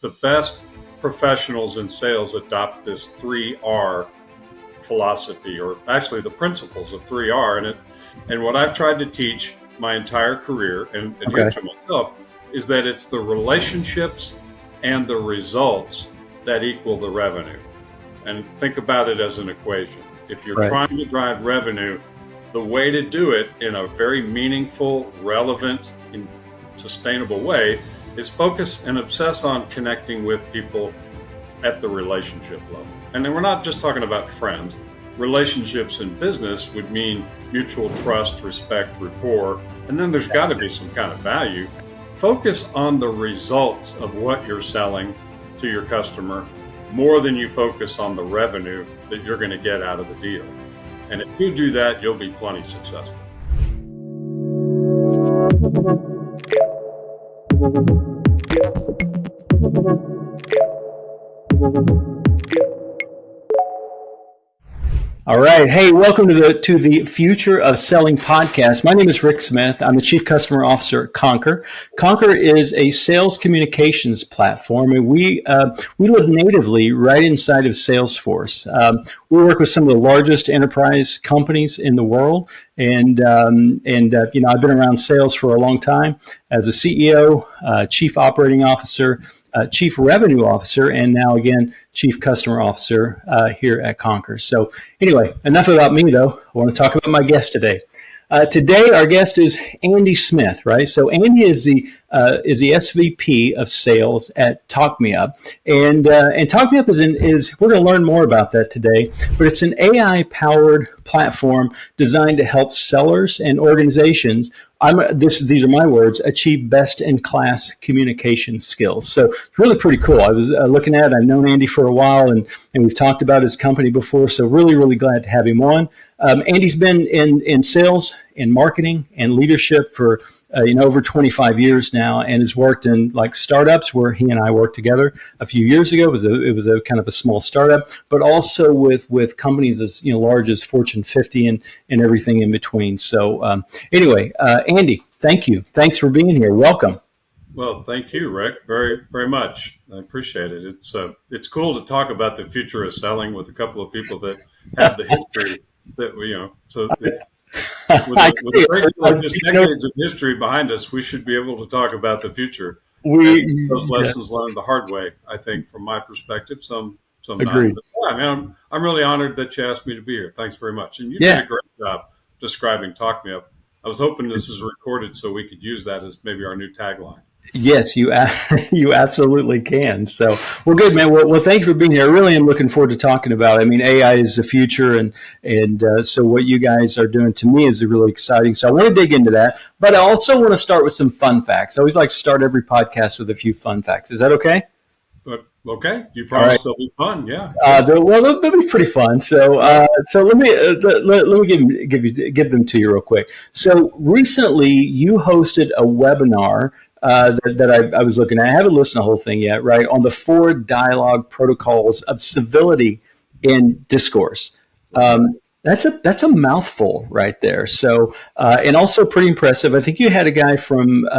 the best professionals in sales adopt this 3R philosophy, or actually the principles of 3R. And what I've tried to teach my entire career and adhere to myself is that it's the relationships and the results that equal the revenue. And think about it as an equation. If you're trying to drive revenue, the way to do it in a very meaningful, relevant, and sustainable way is focus and obsess on connecting with people at the relationship level. And then we're not just talking about friends. Relationships in business would mean mutual trust, respect, rapport, and then there's got to be some kind of value. Focus on the results of what you're selling to your customer more than you focus on the revenue that you're going to get out of the deal. And if you do that, you'll be plenty successful. All right. Hey, welcome to the Future of Selling podcast. My name is Rick Smith. I'm the Chief Customer Officer at Concur. Concur is a sales communications platform, and we live natively right inside of Salesforce. We work with some of the largest enterprise companies in the world, and I've been around sales for a long time as a CEO, Chief Operating Officer, Chief Revenue Officer, and now again, Chief Customer Officer here at Concur. So anyway, enough about me though. I want to talk about my guest today. Today, our guest is Andy Smith, right? So Andy is the SVP of Sales at TalkMeUp, and TalkMeUp is we're going to learn more about that today. But it's an AI-powered platform designed to help sellers and organizations. These are my words. Achieve best-in-class communication skills. So it's really pretty cool. I was looking at it. I've known Andy for a while, and we've talked about his company before. So really glad to have him on. Andy's been in sales, in marketing, and leadership for over 25 years now, and has worked in like startups where he and I worked together a few years ago. It was a kind of a small startup, but also with companies as large as Fortune 50 and everything in between. So anyway, Andy, thank you. Thanks for being here. Welcome. Well, thank you, Rick, very, very much. I appreciate it. It's cool to talk about the future of selling with a couple of people that have the history that with a great deal of just decades of history behind us, we should be able to talk about the future. Those lessons learned the hard way, I think, from my perspective. Some Agreed. Not. But I'm really honored that you asked me to be here. Thanks very much. And you did a great job describing TalkMeUp. I was hoping this is recorded so we could use that as maybe our new tagline. Yes, you absolutely can. So, well, good, man. Well, thank you for being here. I really am looking forward to talking about it. I mean, AI is the future, and so what you guys are doing to me is really exciting. So I want to dig into that, but I also want to start with some fun facts. I always like to start every podcast with a few fun facts. Is that okay? Okay, you promised they'll be fun, yeah. They'll be pretty fun. So let me give them to you real quick. So recently, you hosted a webinar that I was looking at. I haven't listened to the whole thing yet, right? On the 4 dialogue protocols of civility in discourse. That's a mouthful right there. So and also pretty impressive. I think you had a guy from.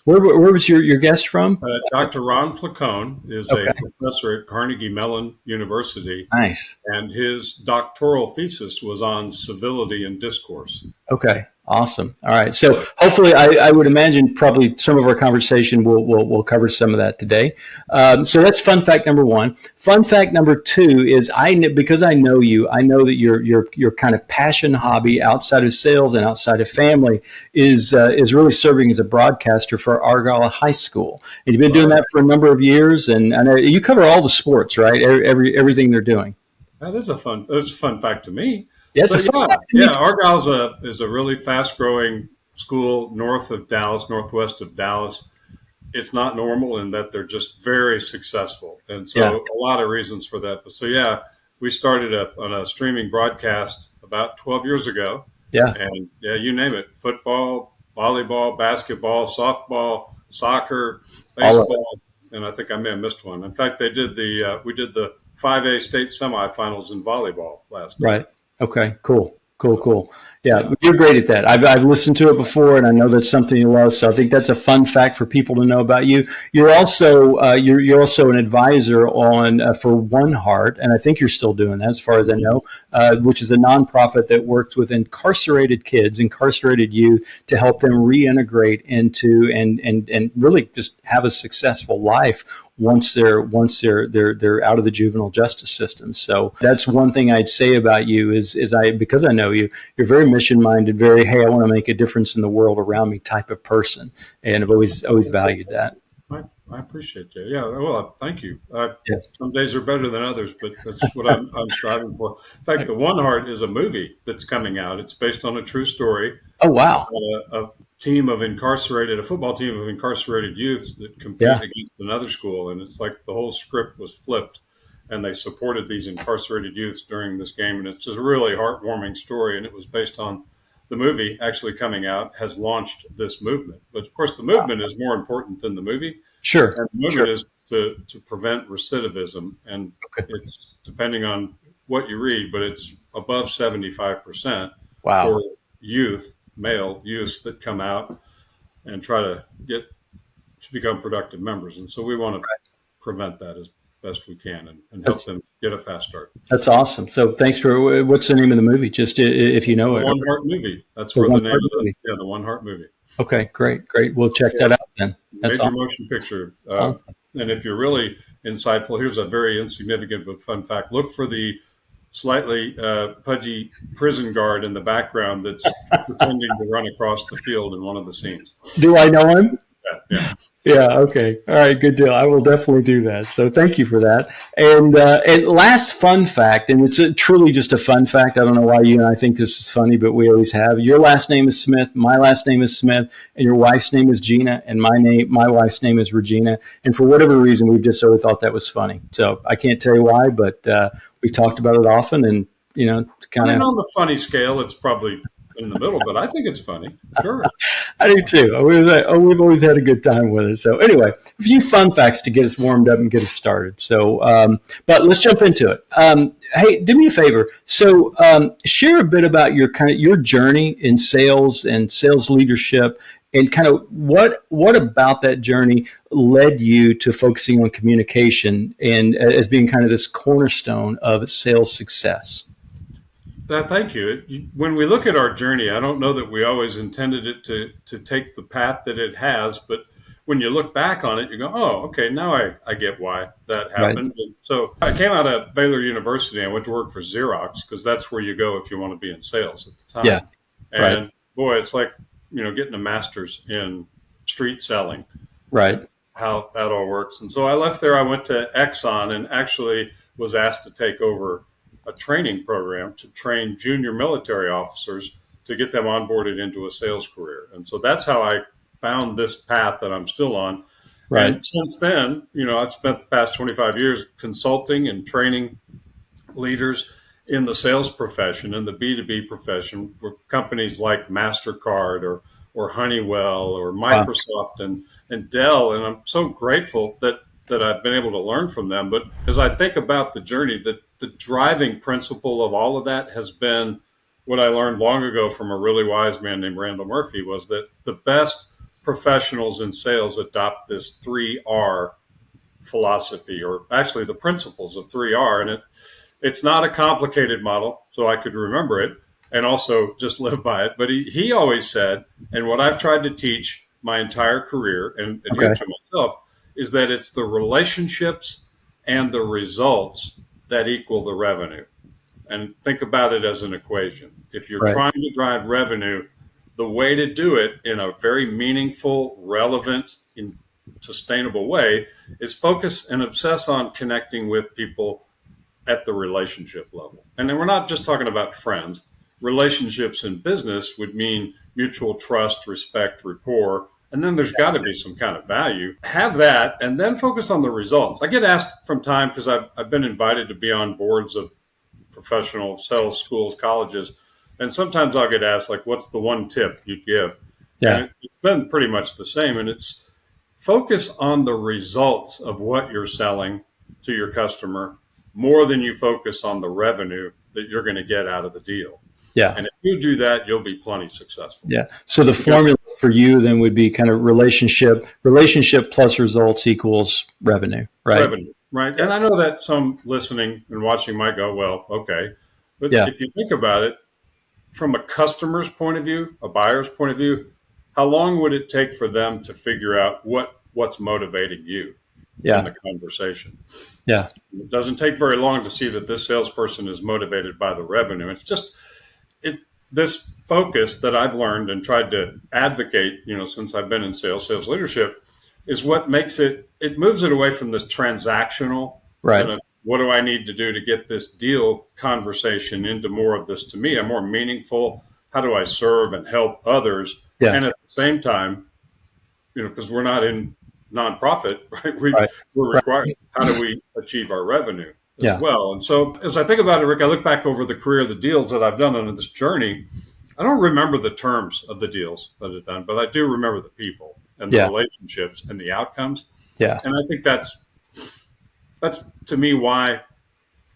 Where was your guest from? Dr. Ron Placone is a professor at Carnegie Mellon University. Nice. And his doctoral thesis was on civility in discourse. Okay. Awesome. All right. So hopefully, I would imagine probably some of our conversation will cover some of that today. So that's fun fact number 1. Fun fact number 2 is because I know you, I know that your kind of passion hobby outside of sales and outside of family is really serving as a broadcaster for Argyle High School. And you've been doing that for a number of years, and I know you cover all the sports, right? Everything they're doing. That's a fun fact to me. Yeah, Argyle is a really fast-growing school northwest of Dallas. It's not normal in that they're just very successful, and so a lot of reasons for that. But so we started on a streaming broadcast about 12 years ago. Yeah, and you name it: football, volleyball, basketball, softball, soccer, baseball, and I think I may have missed one. In fact, we did the 5A state semifinals in volleyball last night. Right. Okay, cool. Yeah, you're great at that. I've listened to it before, and I know that's something you love. So I think that's a fun fact for people to know about you. You're also an advisor on for One Heart, and I think you're still doing that, as far as I know, which is a nonprofit that works with incarcerated kids, incarcerated youth, to help them reintegrate into and really just have a successful life once they're out of the juvenile justice system. So that's one thing I'd say about you is because I know you, you're very mission minded, very, hey, I want to make a difference in the world around me type of person, and I've always valued that. I appreciate that. Yeah, well, thank you. Yeah. Some days are better than others, but that's what I'm striving for. In fact, The One Heart is a movie that's coming out. It's based on a true story. Oh wow. A football team of incarcerated youths that compete Yeah. against another school, and it's like the whole script was flipped, and they supported these incarcerated youths during this game, and it's just a really heartwarming story, and it was based on the movie actually coming out has launched this movement. But of course, the movement is more important than the movie. Sure. And the movement Sure. is to prevent recidivism, and Okay. it's depending on what you read, but it's above 75% Wow. for male youths that come out and try to get to become productive members. And so we want to prevent that as best we can and help That's them get a fast start. that's awesome. So thanks for what's the name of the movie? Just if you know The it. One Heart movie. That's The where the One name Heart of movie. the One Heart movie. Okay, great. We'll check that out then. That's Major awesome. motion picture. Awesome. And if you're really insightful, here's a very insignificant but fun fact. Look for the slightly pudgy prison guard in the background that's pretending to run across the field in one of the scenes. Do I know him? Yeah. Yeah. Okay. All right. Good deal. I will definitely do that. So thank you for that. And last fun fact, and it's truly just a fun fact. I don't know why you and I think this is funny, but we always have. Your last name is Smith. My last name is Smith, and your wife's name is Gina, and my wife's name is Regina. And for whatever reason, we've just always thought that was funny. So I can't tell you why, but we've talked about it often, and it's I kind mean, of. on the funny scale, it's probably in the middle, but I think it's funny. Sure. I do too. We've always had a good time with it. So anyway, a few fun facts to get us warmed up and get us started. So, but let's jump into it. Hey, do me a favor. So, share a bit about your journey in sales and sales leadership, and kind of what about that journey led you to focusing on communication and as being kind of this cornerstone of sales success. Thank you. When we look at our journey, I don't know that we always intended it to take the path that it has, but when you look back on it, you go, oh, okay, now I get why that Right. happened. And so I came out of Baylor University. I went to work for Xerox because that's where you go if you want to be in sales at the time. Yeah. Right. And boy, it's like, getting a master's in street selling, Right. how that all works. And so I left there. I went to Exxon and actually was asked to take over a training program to train junior military officers to get them onboarded into a sales career. And so that's how I found this path that I'm still on. Right. And since then, I've spent the past 25 years consulting and training leaders in the sales profession and the B2B profession for companies like MasterCard or Honeywell or Microsoft and Dell. And I'm so grateful that I've been able to learn from them. But as I think about the journey, the driving principle of all of that has been what I learned long ago from a really wise man named Randall Murphy, was that the best professionals in sales adopt this 3R philosophy, or actually the principles of 3R. And it's not a complicated model, so I could remember it and also just live by it. But he always said, and what I've tried to teach my entire career and adhere to myself, is that it's the relationships and the results that equal the revenue. And think about it as an equation. If you're trying to drive revenue, the way to do it in a very meaningful, relevant, and sustainable way is focus and obsess on connecting with people at the relationship level. And then we're not just talking about friends. Relationships in business would mean mutual trust, respect, rapport, and then there's got to be some kind of value. Have that, and then focus on the results. I get asked from time, because I've been invited to be on boards of professional sales schools, colleges, and sometimes I'll get asked, like, what's the one tip you'd give? Yeah. And it's been pretty much the same, and it's focus on the results of what you're selling to your customer more than you focus on the revenue that you're going to get out of the deal. Yeah. And if you do that, you'll be plenty successful. Yeah. So the formula for you then would be kind of relationship plus results equals revenue, right? Revenue, right? And I know that some listening and watching might go, well, okay. But Yeah. if you think about it, from a customer's point of view, a buyer's point of view, how long would it take for them to figure out what's motivating you in the conversation? Yeah. It doesn't take very long to see that this salesperson is motivated by the revenue. It's just this focus that I've learned and tried to advocate, since I've been in sales leadership, is what makes it moves it away from this transactional, right? What do I need to do to get this deal conversation into more of this, to me, a more meaningful, how do I serve and help others? Yeah. And at the same time, because we're not in nonprofit, right? We're required, how do we achieve our revenue as well? And so as I think about it, Rick, I look back over the career of the deals that I've done on this journey. I don't remember the terms of the deals that I've done, but I do remember the people and the relationships and the outcomes. Yeah. And I think that's to me why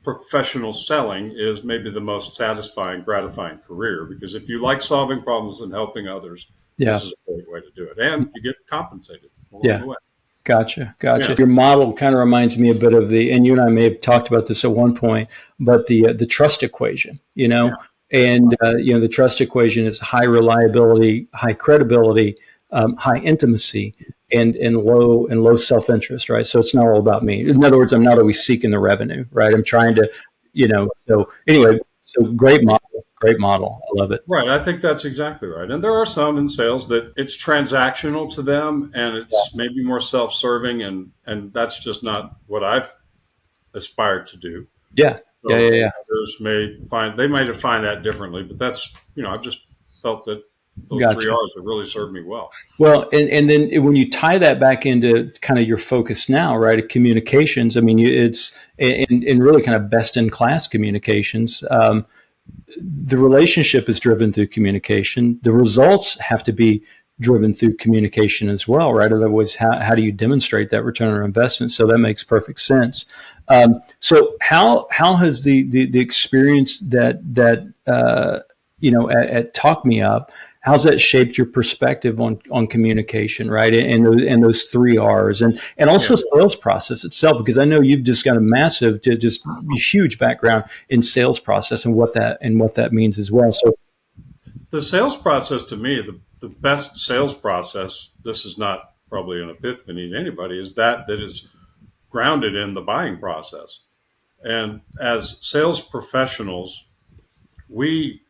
professional selling is maybe the most satisfying, gratifying career, because if you like solving problems and helping others, this is a great way to do it. And you get compensated along the way. Gotcha. Your model kind of reminds me a bit of and you and I may have talked about this at one point, but the trust equation, and the trust equation is high reliability, high credibility, high intimacy, and low self-interest, right? So it's not all about me. In other words, I'm not always seeking the revenue, right? I'm trying to, so anyway, so great model. I love it. Right. I think that's exactly right. And there are some in sales that it's transactional to them and it's maybe more self-serving, and that's just not what I've aspired to do. Yeah. So others they might define that differently, but that's, I've just felt that those 3 R's have really served me well. Well, and then when you tie that back into kind of your focus now, right, communications, I mean, it's in really kind of best in class communications. The relationship is driven through communication. The results have to be driven through communication as well, right? Otherwise, how do you demonstrate that return on investment? So that makes perfect sense. So how has the experience that at Talk Me Up, how's that shaped your perspective on communication, right? And those 3 R's and also sales process itself, because I know you've just got a huge background in sales process and what that means as well. So the sales process, to me, the best sales process, this is not probably an epiphany to anybody, is that is grounded in the buying process. And as sales professionals, we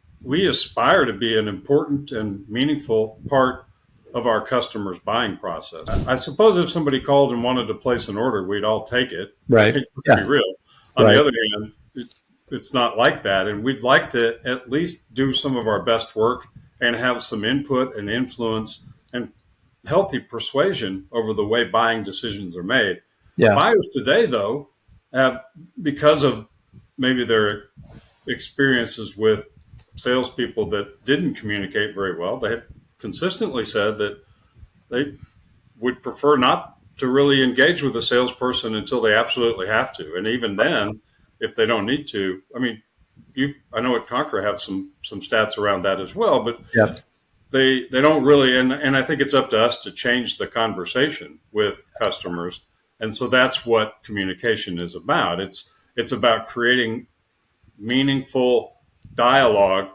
aspire to be an important and meaningful part of our customers' buying process. I suppose if somebody called and wanted to place an order, we'd all take it. Right. Let's be real. On the other hand, it's not like that. And we'd like to at least do some of our best work and have some input and influence and healthy persuasion over the way buying decisions are made. Yeah. Buyers today, though, have, because of maybe their experiences with salespeople that didn't communicate very well, they have consistently said that they would prefer not to really engage with a salesperson until they absolutely have to. And even then, if they don't need to, I mean, I know at Conquer have some stats around that as well, but they don't really, and I think it's up to us to change the conversation with customers. And so that's what communication is about. It's about creating meaningful dialogue,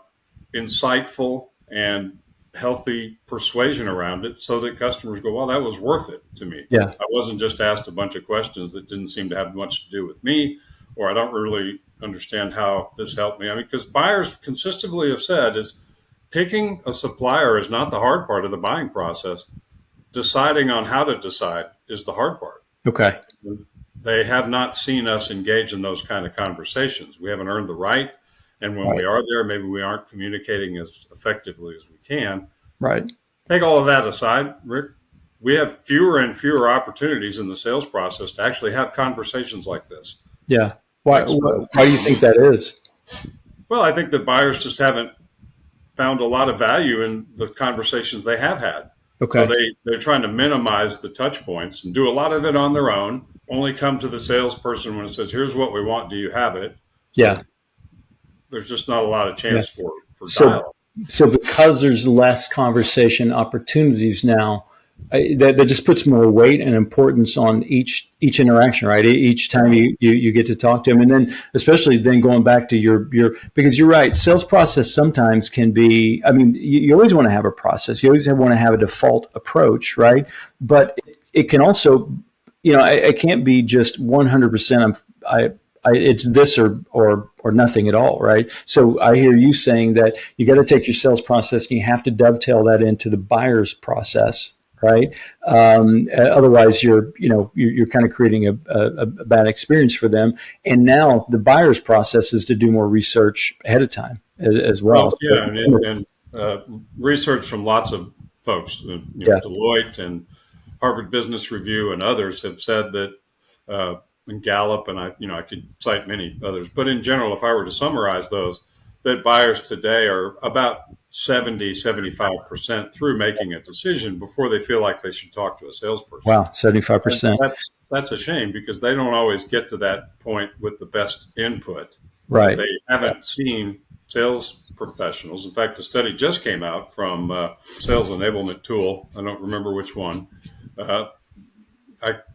insightful and healthy persuasion around it, so that customers go, well, that was worth it to me. Yeah. I wasn't just asked a bunch of questions that didn't seem to have much to do with me, or I don't really understand how this helped me. I mean, because buyers consistently have said is picking a supplier is not the hard part of the buying process. Deciding on how to decide is the hard part. Okay. They have not seen us engage in those kind of conversations. We haven't earned the right. And when we are there, maybe we aren't communicating as effectively as we can. Right. Take all of that aside, Rick, we have fewer and fewer opportunities in the sales process to actually have conversations like this. Yeah. Why do you think that is? Well, I think that buyers just haven't found a lot of value in the conversations they have had. Okay. So they're trying to minimize the touch points and do a lot of it on their own, only come to the salesperson when it says, here's what we want. Do you have it? Yeah. there's just not a lot of Yeah. chance for So, dialogue. so because there's less conversation opportunities now, that just puts more weight and importance on each interaction, right? Each time you get to talk to them, and then especially then going back to your because you're right, sales process sometimes can be. I mean, you always want to have a process. You always want to have a default approach, right? But it can also, I can't be just 100%. It's this or nothing at all, right? So I hear you saying that you got to take your sales process and you have to dovetail that into the buyer's process, right? Otherwise, you're kind of creating a bad experience for them. And now the buyer's process is to do more research ahead of time as well. Well, So, yeah, and research from lots of folks, yeah, Deloitte and Harvard Business Review and others have said that, and Gallup, and I could cite many others, but in general, if I were to summarize those, that buyers today are about 70-75% through making a decision before they feel like they should talk to a salesperson. wow, And 75%, that's a shame because they don't always get to that point with the best input. right? They haven't seen sales professionals. In fact, a study just came out from sales enablement tool. I don't remember which one. Uh,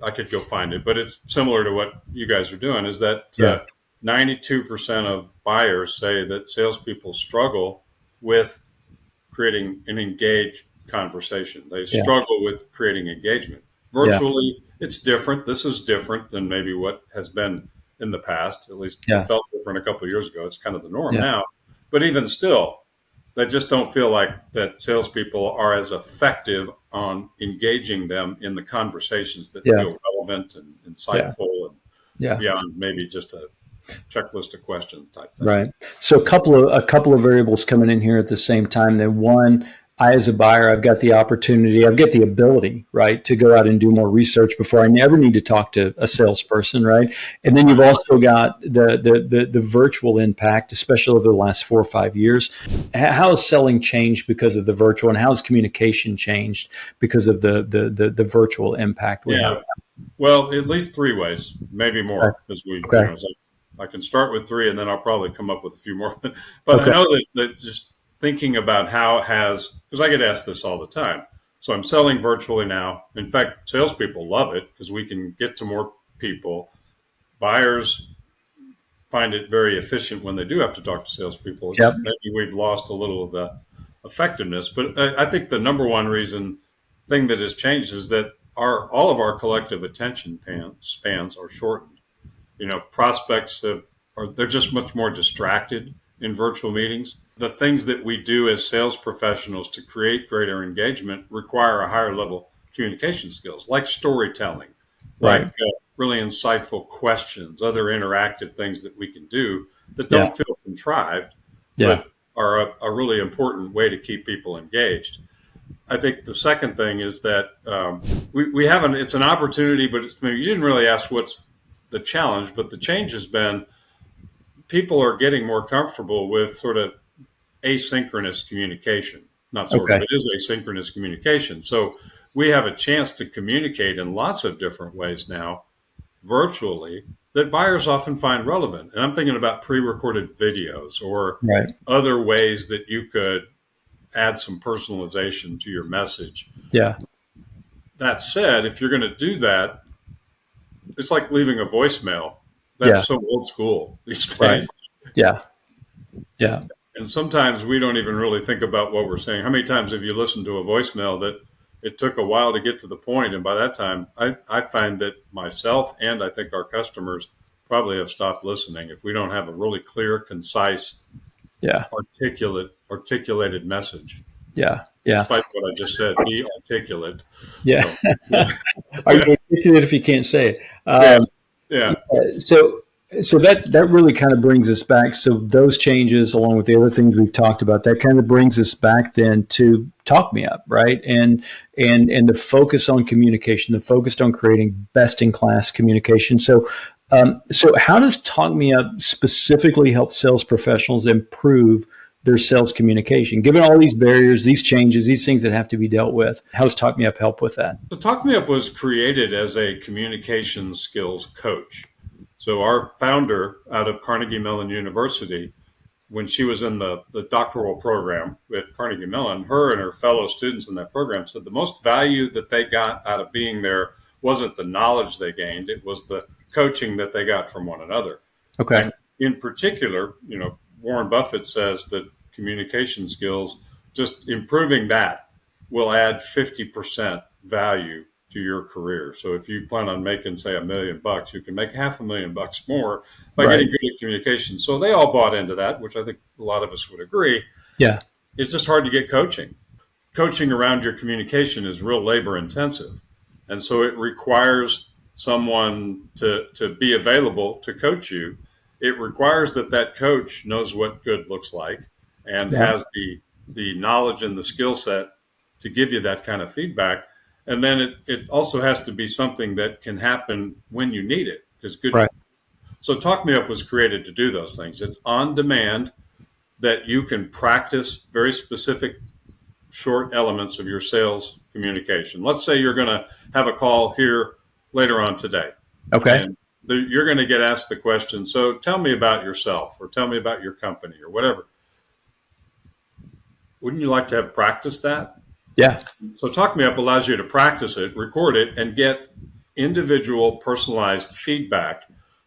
I could go find it, but it's similar to what you guys are doing. Is that Yeah, 92% of buyers say that salespeople struggle with creating an engaged conversation. They yeah, struggle with creating engagement. yeah, Virtually, it's different. This is different than maybe what has been in the past. At least it yeah, felt different a couple of years ago. It's kind of the norm yeah, now. But even still, they just don't feel like that salespeople are as effective on engaging them in the conversations that yeah, feel relevant and yeah, insightful and yeah. beyond maybe just a checklist of questions type thing. Right. So a couple of variables coming in here at the same time. Then one, I as a buyer, I've got the opportunity, I've got the ability, right, to go out and do more research before I never need to talk to a salesperson, right? And then you've Right. also got the virtual impact, especially over the last 4 or 5 years. How has selling changed because of the virtual, and how has communication changed because of the virtual impact we have? Yeah. Well, at least three ways, maybe Okay. more, as Okay. as I can start with three, and then I'll probably come up with a few more. But I Okay. know that just thinking about how it has, because I get asked this all the time. So I'm selling virtually now. In fact, salespeople love it because we can get to more people. Buyers find it very efficient when they do have to talk to salespeople. Yep. It's maybe we've lost a little of the effectiveness, but I think the number one thing that has changed is that all of our collective attention spans are shortened. Prospects they're just much more distracted in virtual meetings. The things that we do as sales professionals to create greater engagement require a higher level communication skills, like storytelling, like Right. really insightful questions, other interactive things that we can do that Yeah. don't feel contrived, Yeah. but are a really important way to keep people engaged. I think the second thing is that we haven't. It's an opportunity, but maybe you didn't really ask what's the challenge. But the change has been people are getting more comfortable with sort of asynchronous communication. Not sort of, Okay. it is asynchronous communication. So we have a chance to communicate in lots of different ways now, virtually, that buyers often find relevant. And I'm thinking about pre-recorded videos or Right. other ways that you could add some personalization to your message. Yeah. That said, if you're going to do that, it's like leaving a voicemail. Yeah. That's so old school these Right. days. Yeah. Yeah. And sometimes we don't even really think about what we're saying. How many times have you listened to a voicemail that it took a while to get to the point, and by that time, I find that myself and I think our customers probably have stopped listening if we don't have a really clear, concise, Yeah. articulated message. Yeah. Yeah. Despite what I just said, be articulate. Yeah. So, Are you articulate if you can't say it? yeah, yeah, So, so that really kind of brings us back. So those changes, along with the other things we've talked about, that kind of brings us back then to Talk Me Up, right? And the focus on communication, the focus on creating best in class communication. So how does Talk Me Up specifically help sales professionals improve their sales communication? Given all these barriers, these changes, these things that have to be dealt with, how does Talk Me Up help with that? So Talk Me Up was created as a communication skills coach. So our founder out of Carnegie Mellon University when she was in the doctoral program at Carnegie Mellon, her and her fellow students in that program said the most value that they got out of being there wasn't the knowledge they gained, it was the coaching that they got from one another. Okay. And in particular, Warren Buffett says that communication skills, just improving that will add 50% value to your career. So if you plan on making, say, $1 million, you can make $500,000 more by Right. getting good at communication. So they all bought into that, which I think a lot of us would agree. Yeah. It's just hard to get coaching. Coaching around your communication is real labor intensive. And so it requires someone to be available to coach you. It requires that coach knows what good looks like and Yeah. has the knowledge and the skill set to give you that kind of feedback. And then it also has to be something that can happen when you need it. Because Right. So Talk Me Up was created to do those things. It's on demand, that you can practice very specific short elements of your sales communication. Let's say you're going to have a call here later on today. Okay. And you're going to get asked the question, so tell me about yourself, or tell me about your company, or whatever. Wouldn't you like to have practiced that? Yeah. So Talk Me Up allows you to practice it, record it, and get individual personalized feedback.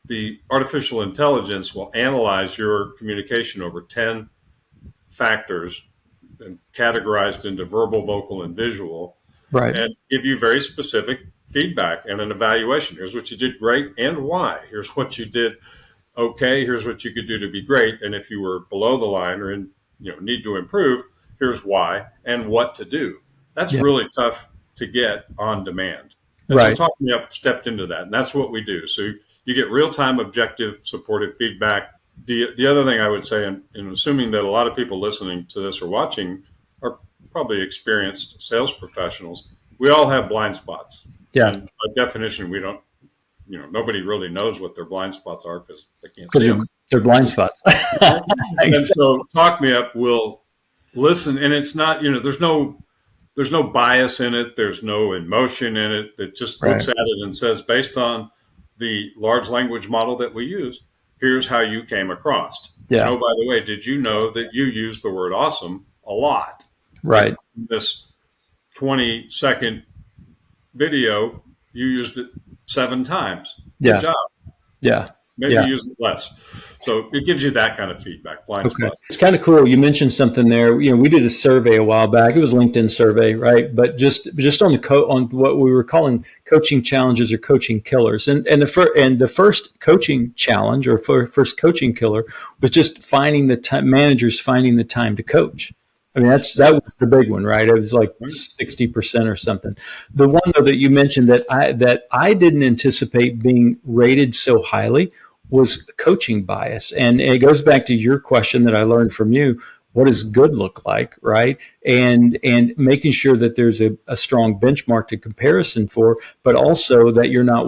The artificial intelligence will analyze your communication over 10 factors and categorized into verbal, vocal, and visual, Right. and give you very specific feedback and an evaluation. Here's what you did great and why. Here's what you did okay. Here's what you could do to be great. And if you were below the line or need to improve, here's why and what to do. That's really tough to get on demand. And Right. so Talk Me Up stepped into that, and that's what we do. So you get real-time, objective, supportive feedback. The other thing I would say, and assuming that a lot of people listening to this or watching are probably experienced sales professionals, we all have blind spots. Yeah. And by definition, we don't, nobody really knows what their blind spots are because they can't see them. They're blind spots. And so Talk Me Up will listen, and it's not, there's no bias in it. There's no emotion in it. It just looks at it and says, based on the large language model that we use, here's how you came across. Yeah. Oh, by the way, did you know that you use the word awesome a lot? Right. In this 20-second video, you used it 7 times. Yeah. Good job. Yeah. Maybe use it less. So it gives you that kind of feedback, blind spots. It's kind of cool. You mentioned something there. We did a survey a while back. It was a LinkedIn survey, right? But just on on what we were calling coaching challenges or coaching killers. And the first coaching challenge or first coaching killer was just finding the time, managers finding the time to coach. I mean, that was the big one, right? It was like 60% or something. The one though that you mentioned that I didn't anticipate being rated so highly was coaching bias. And it goes back to your question that I learned from you. What does good look like, right? And making sure that there's a strong benchmark to comparison for, but also that you're not,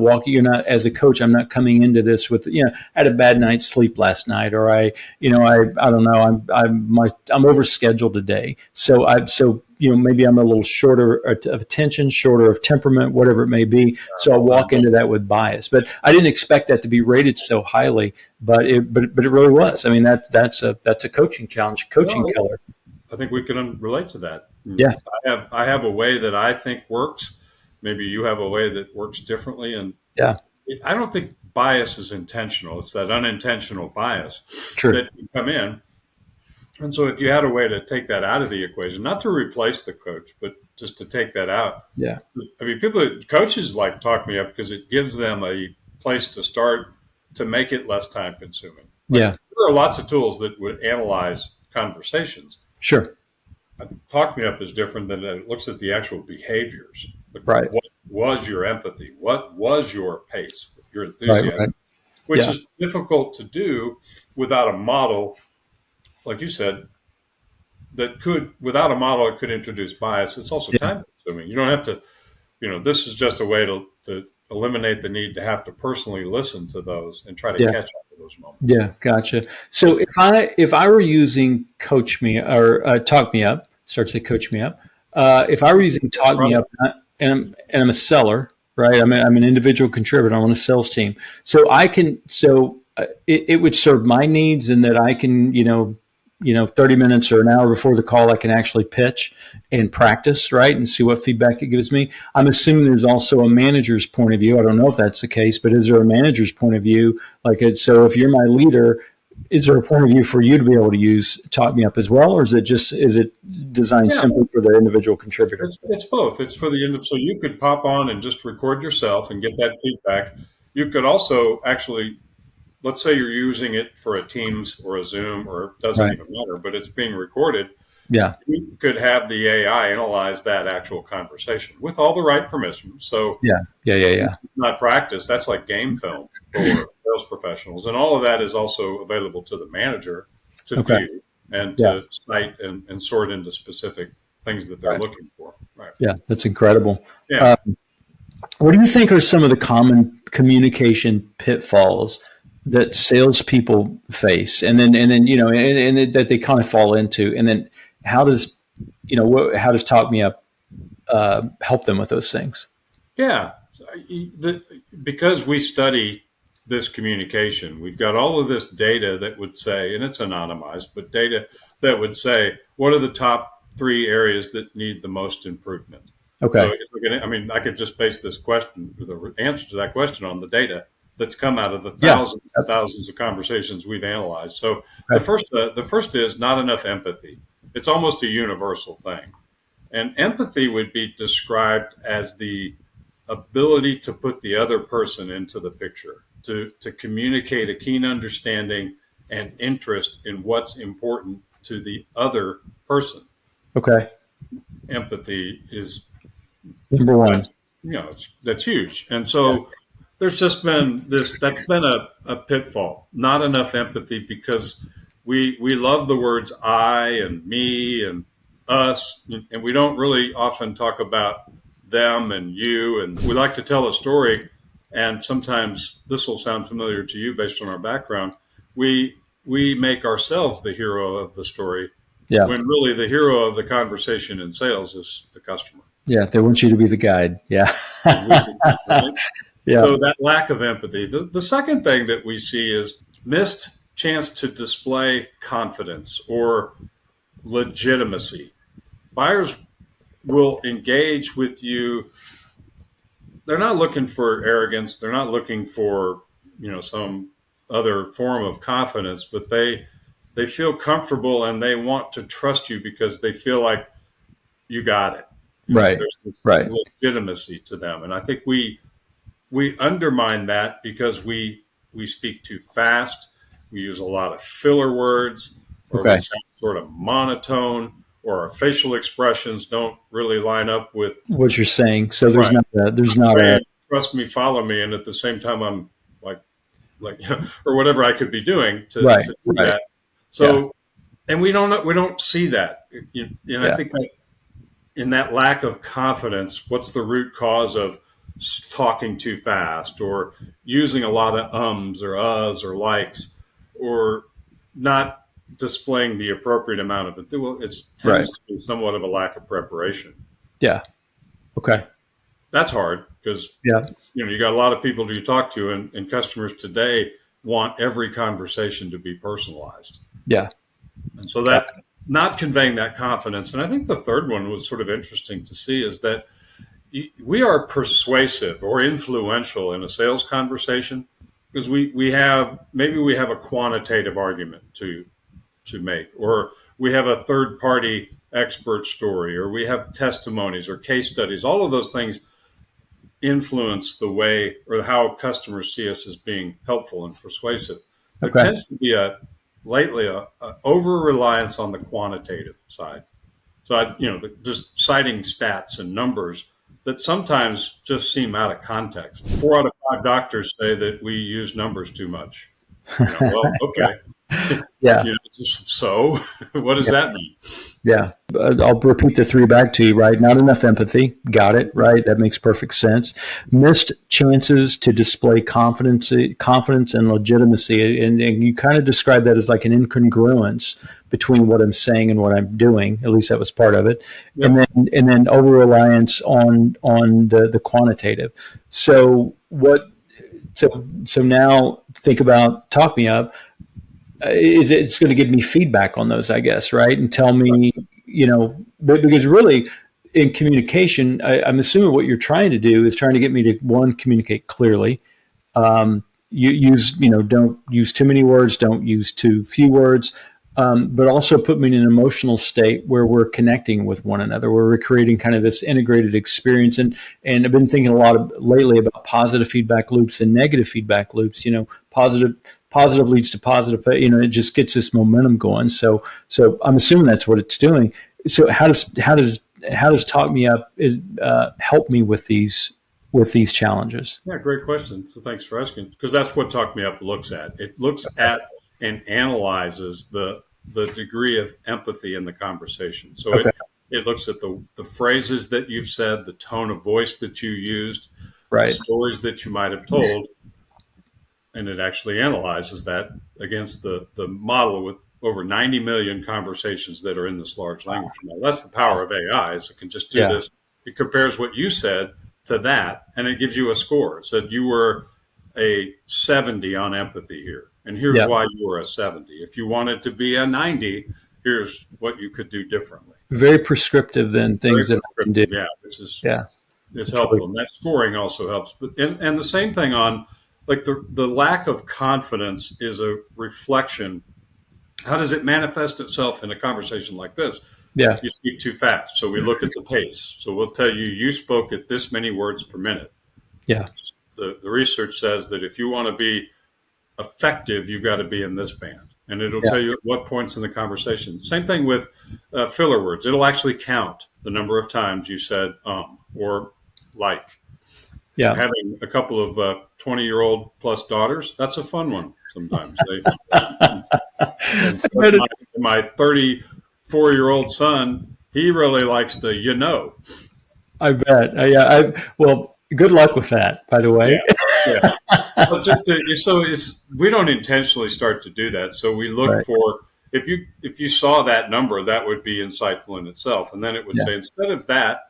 as a coach, I'm not coming into this with, I had a bad night's sleep last night, or I don't know, I'm overscheduled today. So maybe I'm a little shorter of attention, shorter of temperament, whatever it may be. So I'll walk into that with bias, but I didn't expect that to be rated so highly, but it really was. I mean, that's a coaching challenge, coaching killer. I think we can relate to that. Yeah. I have a way that I think works. Maybe you have a way that works differently. And I don't think bias is intentional. It's that unintentional bias that can come in. And so if you had a way to take that out of the equation, not to replace the coach, but just to take that out. Yeah. I mean, coaches like Talk Me Up because it gives them a place to start to make it less time consuming. There are lots of tools that would analyze conversations. Sure. Talk Me Up is different than it looks at the actual behaviors. Right. What was your empathy? What was your pace? Your enthusiasm? Which is difficult to do without a model, like you said, without a model, it could introduce bias. It's also time consuming. You don't have to, this is just a way to eliminate the need to have to personally listen to those and try to catch up to those moments. Yeah, gotcha. So if I were using Coach Me or Talk Me Up, starts to Coach Me Up. If I were using Talk Me Up, and I'm a seller, right? I'm an individual contributor on a sales team, so it would serve my needs in that I can 30 minutes or an hour before the call, I can actually pitch and practice, right, and see what feedback it gives me. I'm assuming there's also a manager's point of view. I don't know if that's the case, but is there a manager's point of view? So if you're my leader, is there a point of view for you to be able to use Talk Me Up as well, or is it designed Yeah, simply for the individual contributor? it's both. It's for the end of, so you could pop on and just record yourself and get that feedback. You could also actually, let's say you're using it for a Teams or a Zoom, or it doesn't Right. even matter, but it's being recorded. Yeah. You could have the AI analyze that actual conversation with all the right permissions. So Yeah. Yeah. Yeah. Yeah. not practice. That's like game film for sales professionals. And all of that is also available to the manager to Okay. view and Yeah. to cite and sort into specific things that they're Right. looking for. Right. Yeah. That's incredible. Yeah. What do you think are some of the common communication pitfalls that salespeople face, and then that they kind of fall into, and then how does Talk Me Up help them with those things? Yeah. Because we study this communication, we've got all of this data that would say, and it's anonymized, but data that would say, what are the top 3 areas that need the most improvement? Okay. So if we're gonna, I could just base this question, the answer to that question, on the data that's come out of the thousands and thousands of conversations we've analyzed. So the first is not enough empathy. It's almost a universal thing. And empathy would be described as the ability to put the other person into the picture, to communicate a keen understanding and interest in what's important to the other person. Okay. Empathy is Number one. that's huge. And so there's just been that's been a pitfall, not enough empathy, because we love the words I and me and us, and we don't really often talk about them and you. And we like to tell a story, and sometimes this will sound familiar to you based on our background. We make ourselves the hero of the story, when really the hero of the conversation in sales is the customer. Yeah, they want you to be the guide. Yeah. Right? Yeah. So that lack of empathy. The second thing that we see is missed chance to display confidence or legitimacy. Buyers will engage with you. They're not looking for arrogance. They're not looking for, some other form of confidence, but they feel comfortable and they want to trust you because they feel like you got it. Right. There's this Right. legitimacy to them. And I think we undermine that because we speak too fast. We use a lot of filler words, or we sound sort of monotone, or our facial expressions don't really line up with what you're saying. So there's right. not a trust me, follow me, and at the same time I'm like or whatever I could be doing to do that. So and we don't see that. I think that in that lack of confidence, what's the root cause of talking too fast, or using a lot of ums or uhs or likes, or not displaying the appropriate amount of it? Well, it tends to be somewhat of a lack of preparation. Yeah. Okay. That's hard because you got a lot of people you talk to, and customers today want every conversation to be personalized. Yeah. And so that not conveying that confidence. And I think the third one was sort of interesting to see, is that we are persuasive or influential in a sales conversation because we have a quantitative argument to make, or we have a third party expert story, or we have testimonies or case studies. All of those things influence the way or how customers see us as being helpful and persuasive. There tends to be lately a over reliance on the quantitative side. So just citing stats and numbers that sometimes just seem out of context. 4 out of 5 doctors say that we use numbers too much. Well, okay. Yeah. So what does that mean? Yeah. I'll repeat the 3 back to you, right? Not enough empathy. Got it, right? That makes perfect sense. Missed chances to display confidence and legitimacy. And you kind of described that as like an incongruence between what I'm saying and what I'm doing. At least that was part of it. Yep. And then over-reliance on the quantitative. So now think about Talk Me Up. is it's going to give me feedback on those, I guess, right? And tell me, because really in communication, I'm assuming what you're trying to do is trying to get me to one, communicate clearly. You use, don't use too many words, don't use too few words, but also put me in an emotional state where we're connecting with one another, where we're creating kind of this integrated experience. And I've been thinking a lot lately about positive feedback loops and negative feedback loops. Positive leads to positive. It just gets this momentum going. So I'm assuming that's what it's doing. So how does Talk Me Up is help me with these challenges? Yeah, great question. So thanks for asking, because that's what Talk Me Up looks at. It looks at and analyzes the degree of empathy in the conversation. So Okay. it looks at the phrases that you've said, the tone of voice that you used, the Right. stories that you might have told, and it actually analyzes that against the model with over 90 million conversations that are in this large language model. That's the power of AI, is it can just do Yeah. this. It compares what you said to that, and it gives you a score. It said you were a 70 on empathy here, and here's Yeah. why you were a 70. If you wanted to be a 90, here's what you could do differently. Very prescriptive than Very things that I can do. prescriptive, yeah, which is Yeah. is That's really helpful. And that scoring also helps. But and the same thing on, like, the lack of confidence is a reflection. How does it manifest itself in a conversation like this? yeah. You speak too fast. So we look at the pace. So we'll tell you, you spoke at this many words per minute. Yeah. The research says that if you want to be effective, you've got to be in this band. And it'll Yeah. tell you at what points in the conversation. Same thing with filler words. It'll actually count the number of times you said or like. Yeah. Having a couple of 20-year-old plus daughters, that's a fun one sometimes. And my 34-year-old son, he really likes the I bet. Well, good luck with that, by the Yeah, way. yeah. But we don't intentionally start to do that. So we look Right. for, if you saw that number, that would be insightful in itself. And then it would Yeah. say, instead of that,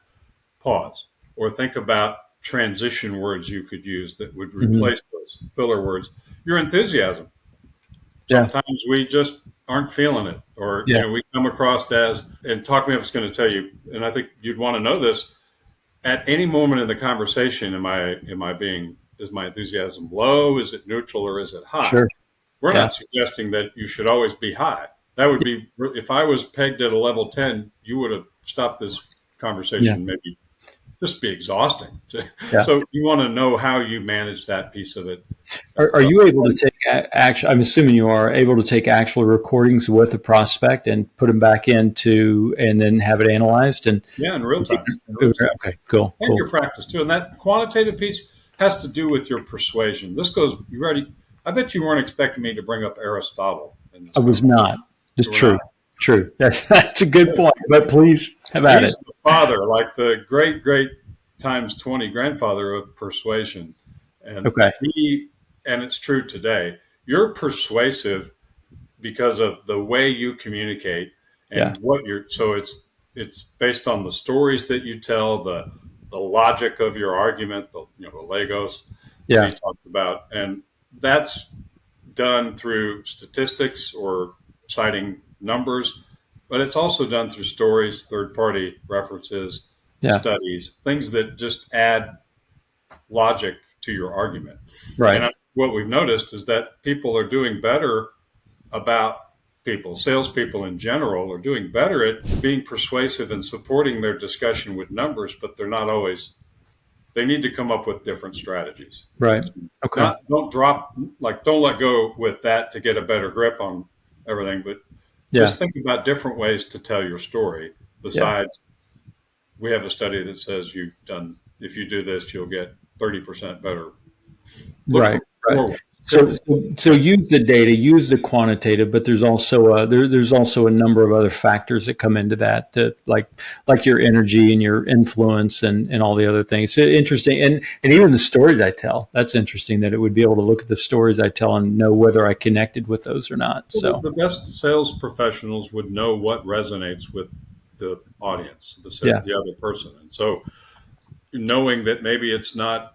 pause, or think about transition words you could use that would Hmm. replace those filler words. Your enthusiasm. Yeah. Sometimes we just aren't feeling it, or Yeah. we come across as, and Talk Me Up is going to tell you, and I think you'd want to know this. At any moment in the conversation, is my enthusiasm low? Is it neutral, or is it high? Sure. We're Yeah. not suggesting that you should always be high. That would be, if I was pegged at a level 10, you would have stopped this Yeah. conversation, maybe just be exhausting. Yeah. So you want to know how you manage that piece of it. Are you able to take action? I'm assuming you are able to take actual recordings with a prospect and put them back into, and then have it analyzed and. Yeah, in real time. In real time. Okay. Cool. And Cool. your practice too. And that quantitative piece has to do with your persuasion. This goes, you ready? I bet you weren't expecting me to bring up Aristotle in this I was conversation. not. It's You were true. not. True. That's a good point. But please have at it. He's the father, like the great, great times 20 grandfather of persuasion. And Okay. and it's true today. You're persuasive because of the way you communicate Yeah. and so it's based on the stories that you tell, the logic of your argument, the Legos that Yeah. he talks about. And that's done through statistics or citing numbers, but it's also done through stories, third party references, Yeah. studies, things that just add logic to your argument. Right. And what we've noticed is that people are doing better salespeople in general are doing better at being persuasive and supporting their discussion with numbers, but they're not always, they need to come up with different strategies. Right. Okay. Don't let go with that to get a better grip on everything, but Yeah. just think about different ways to tell your story. Yeah. Besides, we have a study that says if you do this, you'll get 30% better. Look Right. for Right. more. So use the data, use the quantitative, but there's also there's also a number of other factors that come into that, like your energy and your influence and all the other things. So interesting, and even the stories I tell. That's interesting that it would be able to look at the stories I tell and know whether I connected with those or not. So The best sales professionals would know what resonates with the audience, yeah, the other person. And so knowing that maybe it's not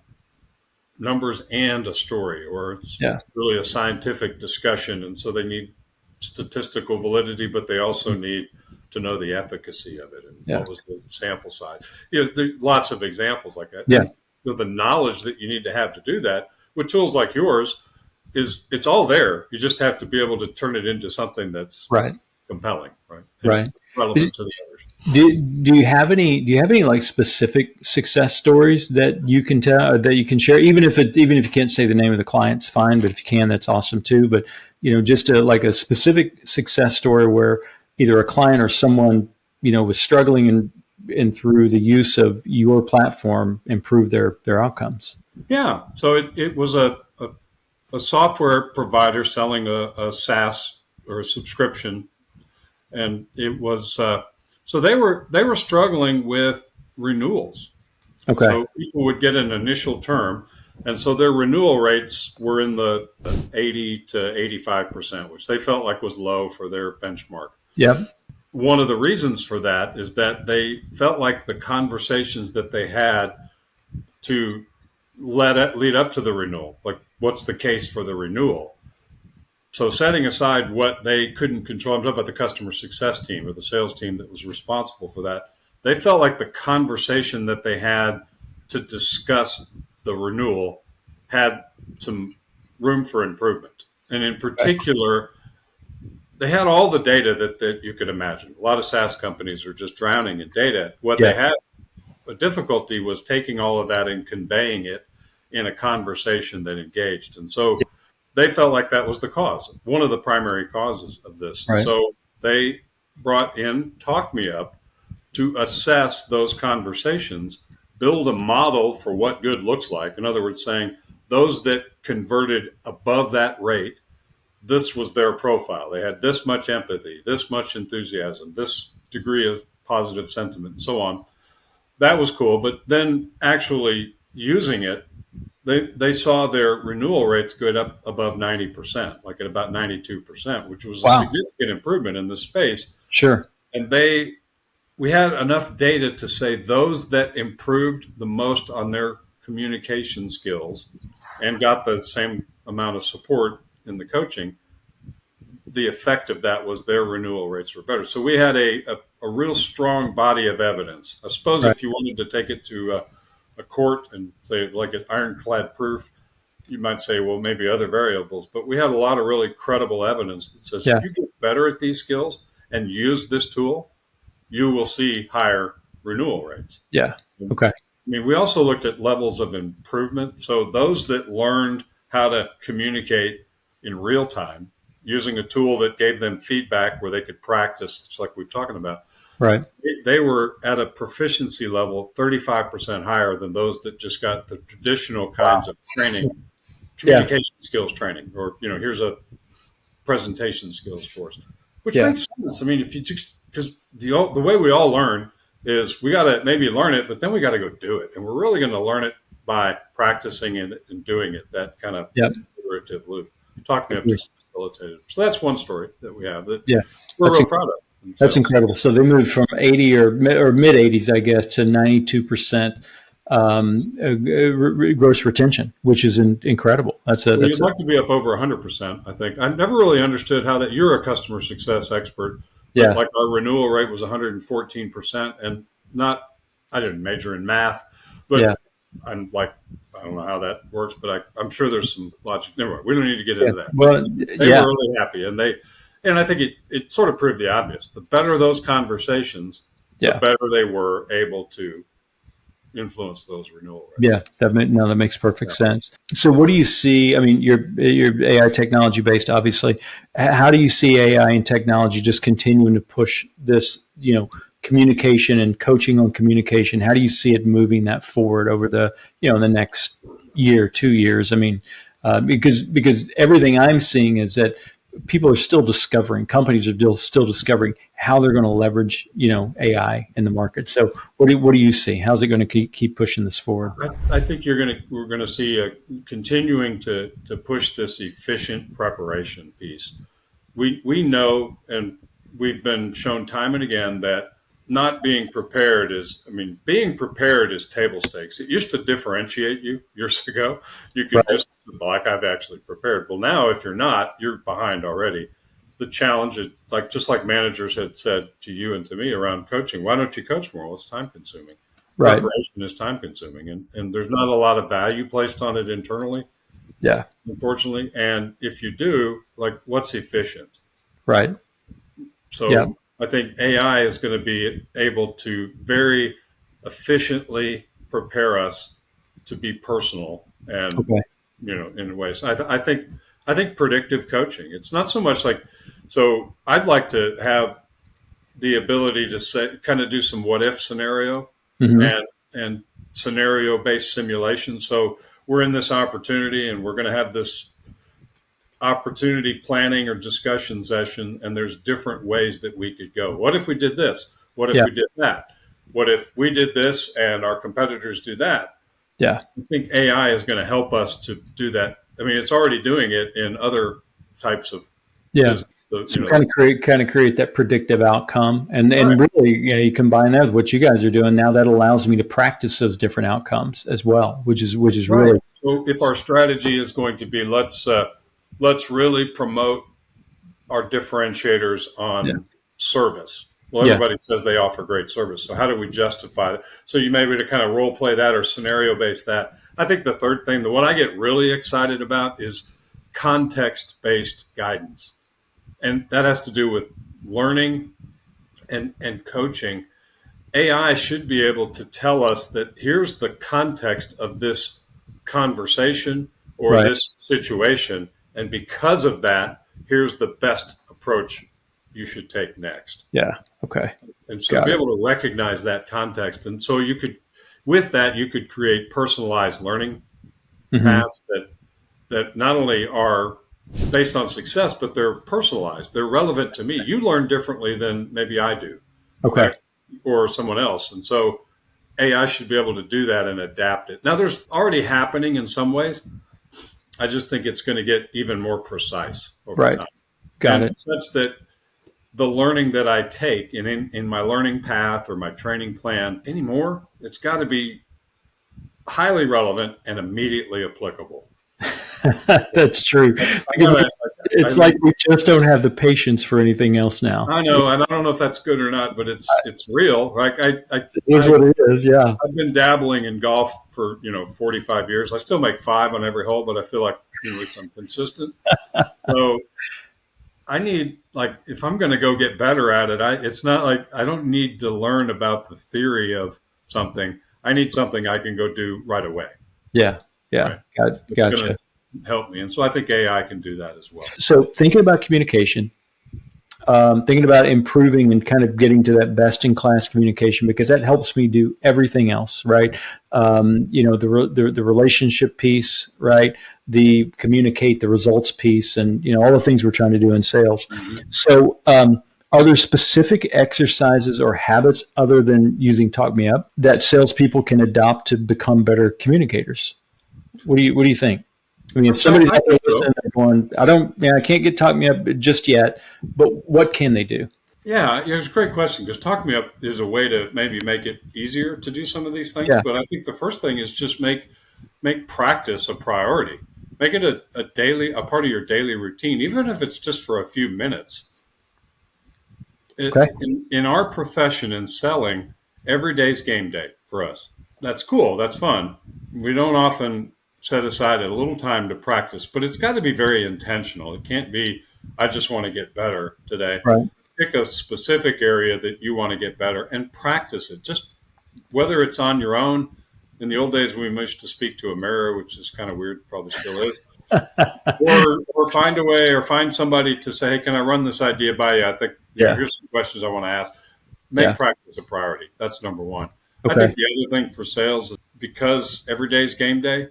numbers and a story, or it's yeah, really a scientific discussion, and so they need statistical validity, but they also need to know the efficacy of it and Yeah. what was the sample size. There's lots of examples like that. Yeah. And the knowledge that you need to have to do that with tools like yours it's all there. You just have to be able to turn it into something that's Right. compelling, right? And Right. relevant to the others. Do you have any like specific success stories that you can tell that you can share, even if you can't say the name of the client, it's fine, but if you can, that's awesome too. But just like a specific success story where either a client or someone was struggling and through the use of your platform improved their outcomes. Yeah. So it was a software provider selling a SaaS or a subscription, and it was so they were struggling with renewals. Okay. So people would get an initial term, and so their renewal rates were in the 80 to 85%, which they felt like was low for their benchmark. Yep. One of the reasons for that is that they felt like the conversations that they had to lead up to the renewal, like what's the case for the renewal. So setting aside what they couldn't control, I'm talking about the customer success team or the sales team that was responsible for that. They felt like the conversation that they had to discuss the renewal had some room for improvement. And in particular, they had all the data that you could imagine. A lot of SaaS companies are just drowning in data. What Yeah. they had a difficulty was taking all of that and conveying it in a conversation that engaged. And so they felt like that was the cause, one of the primary causes of this. Right. So they brought in Talk Me Up to assess those conversations, build a model for what good looks like. In other words, saying those that converted above that rate, this was their profile. They had this much empathy, this much enthusiasm, this degree of positive sentiment, and so on. That was cool. But then actually using it, they saw their renewal rates go up above 90%, like at about 92%, which was a Wow. significant improvement in the space. Sure. And we had enough data to say those that improved the most on their communication skills and got the same amount of support in the coaching, the effect of that was their renewal rates were better. So we had a real strong body of evidence. I suppose Right. if you wanted to take it to a court and say like an ironclad proof, you might say, well, maybe other variables. But we had a lot of really credible evidence that says Yeah. if you get better at these skills and use this tool, you will see higher renewal rates. Yeah. Okay. I mean, we also looked at levels of improvement. So those that learned how to communicate in real time using a tool that gave them feedback where they could practice, just like we've talking about, Right. they were at a proficiency level 35% higher than those that just got the traditional kinds of training, communication skills training, or, here's a presentation skills course, which makes sense. I mean, if you just, because the way we all learn is we got to maybe learn it, but then we got to go do it. And we're really going to learn it by practicing and doing it, that kind of iterative loop. Talking up just facilitated. So that's one story that we have that we're real proud of. That's incredible. So they moved from 80 or mid 80s, I guess, to 92% gross retention, which is incredible. You'd like to be up over 100%, I think. I never really understood how that. You're a customer success expert. But like our renewal rate was 114%, and I didn't major in math, but I'm like, I don't know how that works, but I'm sure there's some logic. Never mind. We don't need to get into that. Well, they were really happy, and I think it sort of proved the obvious. The better those conversations, the better they were able to influence those renewal rates. Yeah, that makes perfect sense. So what do you see? I mean, you're AI technology based, obviously. How do you see AI and technology just continuing to push this, communication and coaching on communication? How do you see it moving that forward over the next year, 2 years? I mean, because everything I'm seeing is that people are still discovering, companies are still discovering how they're going to leverage, AI in the market. So what do you see? How's it going to keep pushing this forward? I think we're going to see continuing to push this efficient preparation piece. We know, and we've been shown time and again that not being prepared being prepared is table stakes. It used to differentiate you years ago. You could just, like, I've actually prepared. Well, now if you're not, you're behind already. the challenge, like just like managers had said to you and to me around coaching, why don't you coach more? Well, it's time consuming. Right. Preparation is time consuming, and there's not a lot of value placed on it internally, Yeah. unfortunately. And if you do, like, what's efficient? Right. Yeah. So I think AI is going to be able to very efficiently prepare us to be personal and, Okay. in ways. I think predictive coaching. It's not so much like, so I'd like to have the ability to say, kind of do some what if scenario Hmm. and scenario based simulation. So we're in this opportunity and we're going to have this opportunity planning or discussion session, and there's different ways that we could go. What if we did this? What if Yeah. we did that? What if we did this and our competitors do that? Yeah. I think AI is going to help us to do that. I mean, it's already doing it in other types of Yeah. business. So, So kind of create that predictive outcome, and right, really, you combine that with what you guys are doing now. That allows me to practice those different outcomes as well, which is right. really. So if our strategy is going to be let's really promote our differentiators Yeah. on service. Well, Yeah. everybody says they offer great service. So how do we justify it? So you maybe to kind of role play that or scenario base that. I think the third thing, the one I get really excited about is context based guidance. And that has to do with learning and coaching. AI should be able to tell us that here's the context of this conversation or Right. this situation. And because of that, here's the best approach you should take next. Yeah. Okay. And so to Got be it. able to recognize that context. And so with that, you could create personalized learning Hmm. paths that not only are based on success, but they're personalized. They're relevant to me. You learn differently than maybe I do, Okay. right? Or someone else. And so AI should be able to do that and adapt it. Now, there's already happening in some ways. I just think it's going to get even more precise over Right. time. Got And it. such that the learning that I take in my learning path or my training plan anymore, it's got to be highly relevant and immediately applicable. That's true. I Because gotta, it's like we just don't have the patience for anything else now. I know, and I don't know if that's good or not, but it's real. Like It is what it is. Yeah. I've been dabbling in golf for 45 years. I still make five on every hole, but I feel like at least I'm consistent. So I need, like, if I'm going to go get better at it, it's not like I don't need to learn about the theory of something. I need something I can go do right away. Yeah. Yeah. Right, it's going Gotcha. to help me, and so I think AI can do that as well. So thinking about communication, thinking about improving and kind of getting to that best in class communication, because that helps me do everything else, right? The relationship piece, right? The communicate the results piece, and all the things we're trying to do in sales. Mm-hmm. So, are there specific exercises or habits other than using Talk Me Up that salespeople can adopt to become better communicators? What do you think? I mean, if somebody's I out there think so. listening, they're going, I can't get Talk Me Up just yet, but what can they do? Yeah, it's a great question because Talk Me Up is a way to maybe make it easier to do some of these things. Yeah. But I think the first thing is just make practice a priority. Make it a part of your daily routine, even if it's just for a few minutes. Okay. In our profession in selling, every day's game day for us. That's cool. That's fun. We don't often set aside a little time to practice, but it's got to be very intentional. It can't be, I just want to get better today. Right. Pick a specific area that you want to get better and practice it. Just whether it's on your own. In the old days, we used to speak to a mirror, which is kind of weird, probably still is. Or find a way, or find somebody to say, "Hey, can I run this idea by you? I think Yeah. here's some questions I want to ask." Make Yeah. practice a priority. That's number one. I Okay. think the other thing for sales is because every day is game day,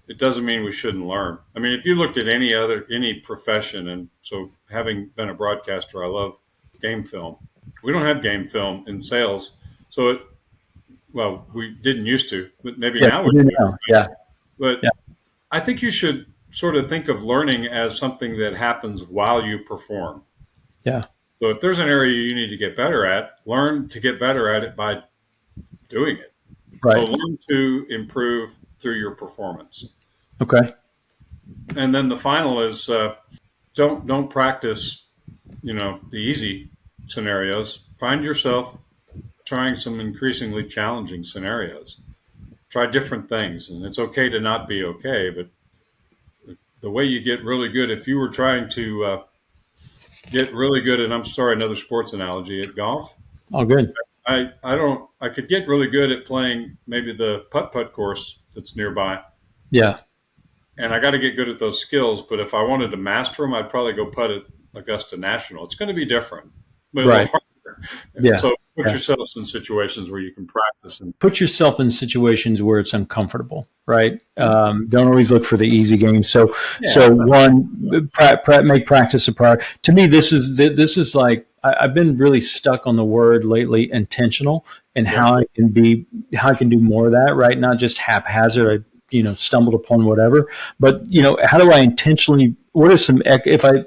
it doesn't mean we shouldn't learn. I mean, if you looked at any profession, and so having been a broadcaster, I love game film. We don't have game film in sales, so well, we didn't used to, but maybe Yeah. now we We do do. now. Yeah. But Yeah. I think you should sort of think of learning as something that happens while you perform. Yeah. So if there's an area you need to get better at, learn to get better at it by doing it. So Right. learn to improve through your performance. Okay. And then the final is don't practice the easy scenarios. Find yourself trying some increasingly challenging scenarios. Try different things, and it's okay to not be okay. But the way you get really good, if you were trying to get really good, and I'm sorry, another sports analogy at golf. Oh, good. I could get really good at playing maybe the putt course that's nearby, Yeah. and I got to get good at those skills. But if I wanted to master them, I'd probably go putt at Augusta National. It's going to be different, but a little Right. harder. Yeah. So put Yeah. yourselves in situations where you can practice. And Put yourself in situations where it's uncomfortable, right? Don't always look for the easy game. So, make practice a priority. To me, this is like I've been really stuck on the word lately, intentional, and how I can do more of that, right? Not just haphazard. I stumbled upon whatever, but how do I intentionally? What are some if I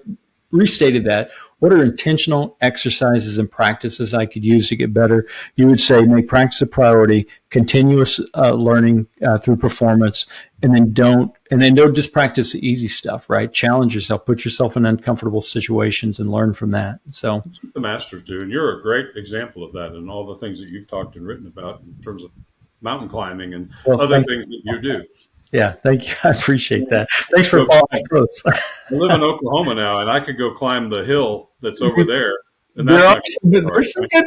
restated that? What are intentional exercises and practices I could use to get better? You would say make practice a priority, continuous learning through performance, and then don't just practice the easy stuff, right? Challenge yourself, put yourself in uncomfortable situations, and learn from that. So that's what the masters do, and you're a great example of that, and all the things that you've talked and written about in terms of mountain climbing and other things that you do. Yeah, thank you. I appreciate that. Thanks for following close. I live in Oklahoma now, and I could go climb the hill that's over there. And there's some good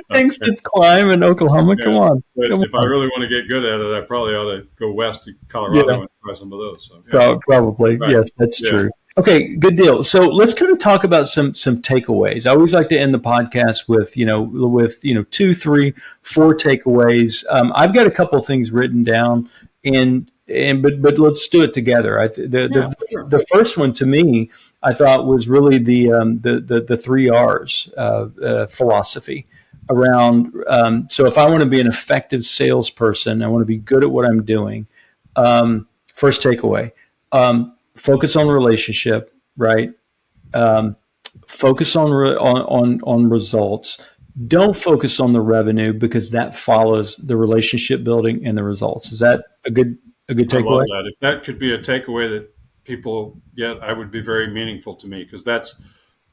things to climb in Oklahoma. Yeah, Come on. But if I really want to get good at it, I probably ought to go west to Colorado and try some of those. So, probably. Right. Yes, that's true. Okay, good deal. So let's kind of talk about some takeaways. I always like to end the podcast with 2, 3, 4 takeaways. I've got a couple of things written down but let's do it together. The first one to me, I thought was really the 3 R's philosophy around. So if I want to be an effective salesperson, I want to be good at what I'm doing. First takeaway: focus on relationship, right? Focus on results. Don't focus on the revenue because that follows the relationship building and the results. Is that a good takeaway? I love that. If that could be a takeaway that people get, I would be very meaningful to me because that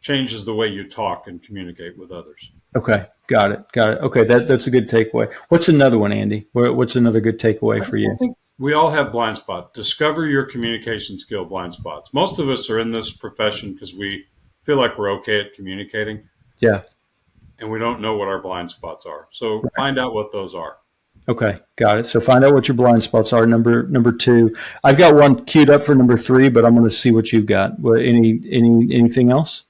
changes the way you talk and communicate with others. Okay, got it. Okay, that's a good takeaway. What's another one, Andy? What's another good takeaway for you? I think we all have blind spots. Discover your communication skill blind spots. Most of us are in this profession because we feel like we're okay at communicating. Yeah. And we don't know what our blind spots are. So find out what those are. Okay, got it. So find out what your blind spots are. Number 2. I've got one queued up for number 3, but I'm going to see what you've got. Anything else?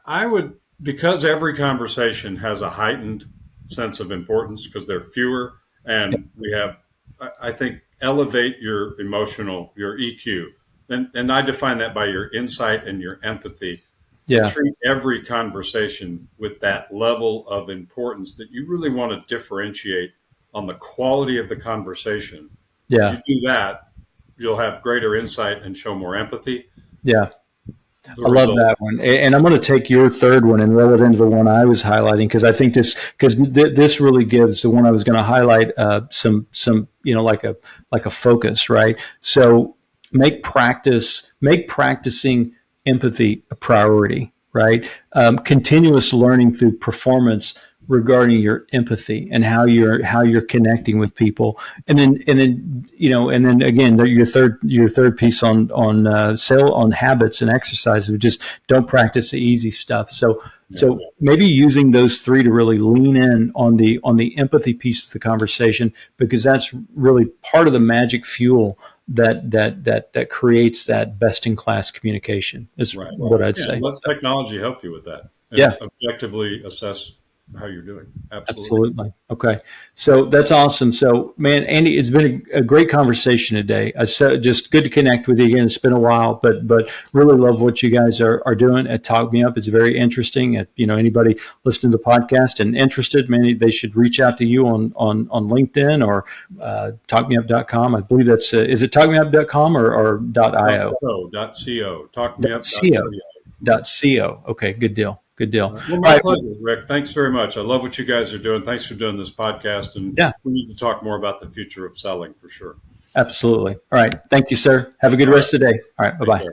I would, because every conversation has a heightened sense of importance because they're fewer, and we have, I think, elevate your emotional, your EQ, and I define that by your insight and your empathy. Yeah. Treat every conversation with that level of importance that you really want to differentiate on the quality of the conversation. Yeah. You do that, you'll have greater insight and show more empathy. Yeah. I love that one. And I'm going to take your third one and roll it into the one I was highlighting because I think this really gives the one I was going to highlight some like a focus, right? So make practicing empathy a priority, right? Continuous learning through performance regarding your empathy and how you're connecting with people, and then again your third piece on habits and exercise. Just don't practice the easy stuff. So maybe using those 3 to really lean in on the empathy piece of the conversation, because that's really part of the magic fuel that creates that best in class communication is what I'd say. Let technology help you with that. And objectively assess how you're doing. Absolutely. Okay. So that's awesome. So, man, Andy, it's been a great conversation today. Just good to connect with you again. It's been a while, but really love what you guys are doing at Talk Me Up. It's very interesting. Anybody listening to the podcast and interested, man, they should reach out to you on LinkedIn or talkmeup.com. I believe that's, is it talkmeup.com or .io? .co. Talkmeup.co. Okay. Good deal. Well, my pleasure, Rick. Thanks very much. I love what you guys are doing. Thanks for doing this podcast. And we need to talk more about the future of selling for sure. Absolutely. All right. Thank you, sir. Have a good rest of the day. All right. Bye-bye.